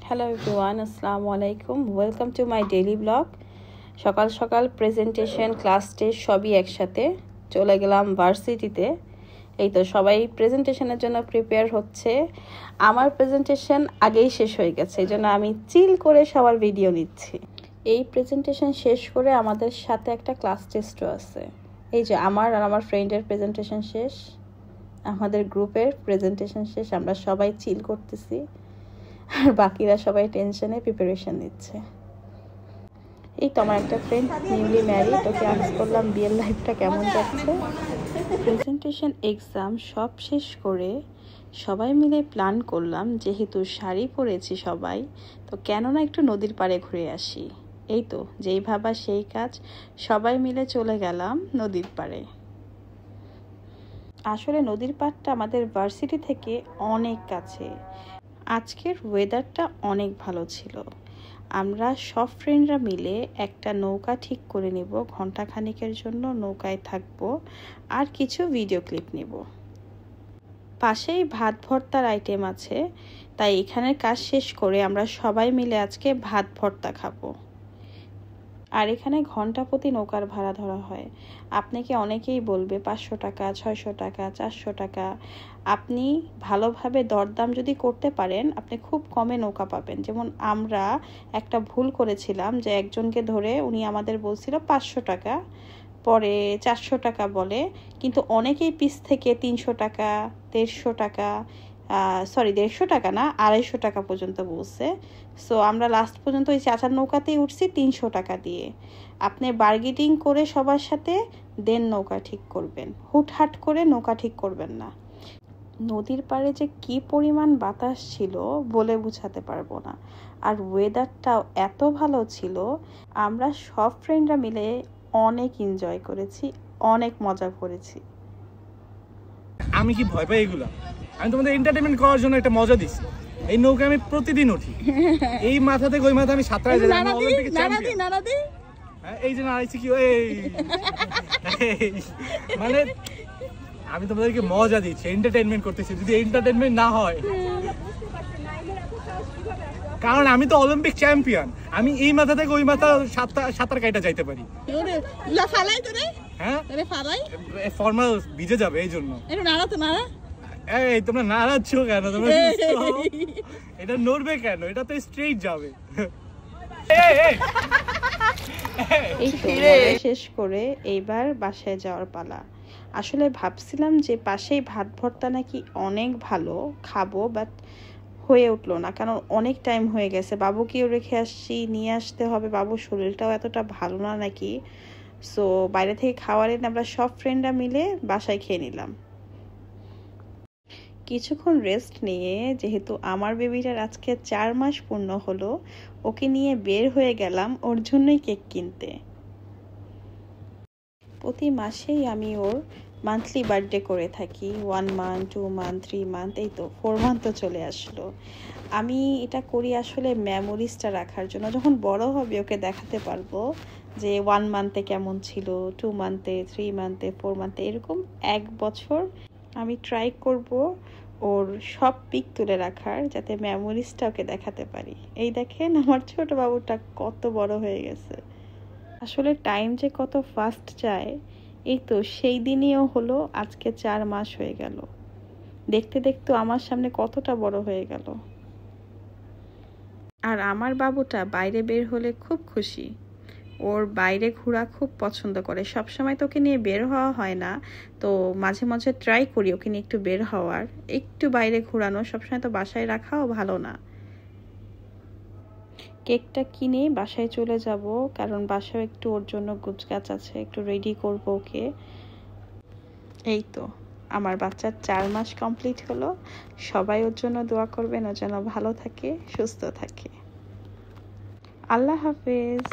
Hello everyone, আসসালামু আলাইকুম। Welcome to my daily blog. সকাল সকাল প্রেজেন্টেশন, ক্লাস টেস্ট সবই একসাথে। চলে গেলাম ভার্সিটিতে। এই তো সবাই প্রেজেন্টেশনের জন্য প্রিপেয়ার হচ্ছে। আমার প্রেজেন্টেশন আগেই শেষ হয়ে গেছে, এই জন্য আমি চিল করে সবার ভিডিও নিচ্ছি। এই প্রেজেন্টেশন শেষ করে আমাদের সাথে একটা ক্লাস টেস্টও আছে। এই যে আমার আর আমার ফ্রেন্ডের প্রেজেন্টেশন শেষ, আমাদের গ্রুপের প্রেজেন্টেশন শেষ, আমরা সবাই চিল করতেছি আর বাকিরা সবাই টেনশনে প্রিপারেশন নিচ্ছে। এই তো আমার একটা ফ্রেন্ড নিউলি ম্যারিড, ওকে আস্ক করলাম বিয়ের লাইফটা কেমন যাচ্ছে। প্রেজেন্টেশন এক্সাম সব শেষ করে সবাই মিলে প্ল্যান করলাম, যেহেতু শাড়ি পরেছি সবাই, তো কেন না একটু নদীর পাড়ে ঘুরে আসি। এই তো যেই ভাবা সেই কাজ, সবাই মিলে চলে গেলাম নদীর পাড়ে। আসলে নদীর পাড়টা আমাদের ভার্সিটি থেকে অনেক কাছে। আজকের ওয়েদারটা অনেক ভালো ছিল। আমরা সব ফ্রেন্ডরা মিলে একটা নৌকা ঠিক করে নিব, ঘন্টাখানিকের জন্য নৌকায় থাকবো আর কিছু ভিডিও ক্লিপ নিব। পাশেই ভাত ভর্তার আইটেম আছে, তাই এখানের কাজ শেষ করে আমরা সবাই মিলে আজকে ভাত ভর্তা খাবো। আর এখানে ঘন্টা প্রতি নৌকার ভাড়া ধরা হয়। আপনাকে অনেকেই বলবে 500 টাকা, 600 টাকা, 400 টাকা। আপনি ভালোভাবে দরদাম যদি করতে পারেন, আপনি খুব কমে নৌকা পাবেন। যেমন আমরা একটা ভুল করেছিলাম, যে একজনকে ধরে উনি আমাদের বলছিল 500 টাকা, পরে 400 টাকা বলে, কিন্তু অনেকেই পিস থেকে 300 টাকা, 150 টাকা, 150 টাকা না, 250 টাকা পর্যন্ত বলছে। সো আমরা লাস্ট পর্যন্ত ওই চাচার নৌকাতেই উঠছি 300 টাকা দিয়ে। আপনি বার্গেটিং করে সবার সাথে দেন নৌকা ঠিক করবেন, হুটহাট করে নৌকা ঠিক করবেন না। নদীর পাড়ে যে কি পরিমাণ বাতাস ছিল বলে বোঝাতে পারবো না। আর ওয়েদারটাও এত ভালো ছিল, আমরা সব ফ্রেন্ডরা মিলে অনেক এনজয় করেছি, অনেক মজা করেছি। আমি কি ভয় পাই এগুলা? আমি তোমাদের এন্টারটেইনমেন্ট করার জন্য একটা মজা দিছি। এই নৌকা আমি প্রতিদিন উঠি, এই মাথা থেকে ওই মাথা আমি সাঁতরাই যাই। আমি অলিম্পিকে চ্যাম্পিয়ন। এই যে নাড়াইছি কি, মানে আমি তোমাদেরকে মজা দিচ্ছি, এন্টারটেইনমেন্ট করতেছি। যদি এন্টারটেইনমেন্ট না হয়, কারণ আমি তো অলিম্পিক চ্যাম্পিয়ন, আমি এই মাথা থেকে ওই মাথা সাঁতার কাইটা যাইতে পারি। হ্যাঁ, ফর্মাল ভিজে যাবে, এই জন্য। এই তোমরা নাড়াচ্ছ কেন? তোমরা এটা নড়বে কেন? এটা তো স্ট্রেইট যাবে। শেষ করে এইবার বাসায় যাওয়ার পালা। আসলে ভাবছিলাম যে পাশেই ভাত ভর্তা নাকি অনেক ভালো, খাবো, বাট হয়ে উঠলো না, কারণ অনেক টাইম হয়ে গেছে। বাবুকেও রেখে আসছি, নিয়ে আসতে হবে, বাবুর শরীরটাও এতটা ভালো না নাকি। সো বাইরে থেকে খাওয়ার এনে আমরা সব ফ্রেন্ডরা মিলে বাসায় খেয়ে নিলাম। কিছুক্ষণ রেস্ট নিয়ে, যেহেতু আমার বেবিটার আজকে 4 মাস পূর্ণ হলো, ওকে নিয়ে বের হয়ে গেলাম ওর জন্যই কেক কিনতে। প্রতি মাসেই আমি ওর মান্থলি বার্থডে করে থাকি। 1 মান্থ, 2 মান্থ, 3 মান্থ, এই তো 4 মান্থ তো চলে আসলো। আমি এটা করি আসলে মেমোরিজটা রাখার জন্য, যখন বড় হবে ওকে দেখাতে পারবো যে 1 মান্থে কেমন ছিল, 2 মান্থে, 3 মান্থে, 4 মান্থে, এরকম 1 বছর আমি ট্রাই করব ওর সব পিক তুলে রাখার, যাতে মেমোরিজটা ওকে দেখাতে পারি। এই দেখেন আমার ছোট বাবুটা কত বড় হয়ে গেছে। আসলে টাইম যে কত ফাস্ট যায়। এই তো সেই দিনইও হলো, আজকে 4 মাস হয়ে গেল। দেখতে দেখতে আমার সামনে কতটা বড় হয়ে গেল। আর আমার বাবুটা বাইরে বের হলে খুব খুশি। ওর বাইরে ঘোরা খুব পছন্দ করে। সবসময় তো ওকে নিয়ে বের হওয়া হয় না, তো মাঝে মাঝে ট্রাই করি ওকে নিয়ে একটু বের হওয়ার, একটু বাইরে ঘোরানো। সবসময় তো বাসায় রাখাও ভালো না। কেকটা কিনে বাসায় চলে যাব, কারণ বাসায় একটু ওর জন্য গুছগাছ আছে, একটু রেডি করব ওকে। এই তো আমার বাচ্চার 4 মাস কমপ্লিট হলো। সবাই ওর জন্য দোয়া করবেন, ও যেন ভালো থাকে, সুস্থ থাকে। আল্লাহ হাফেজ।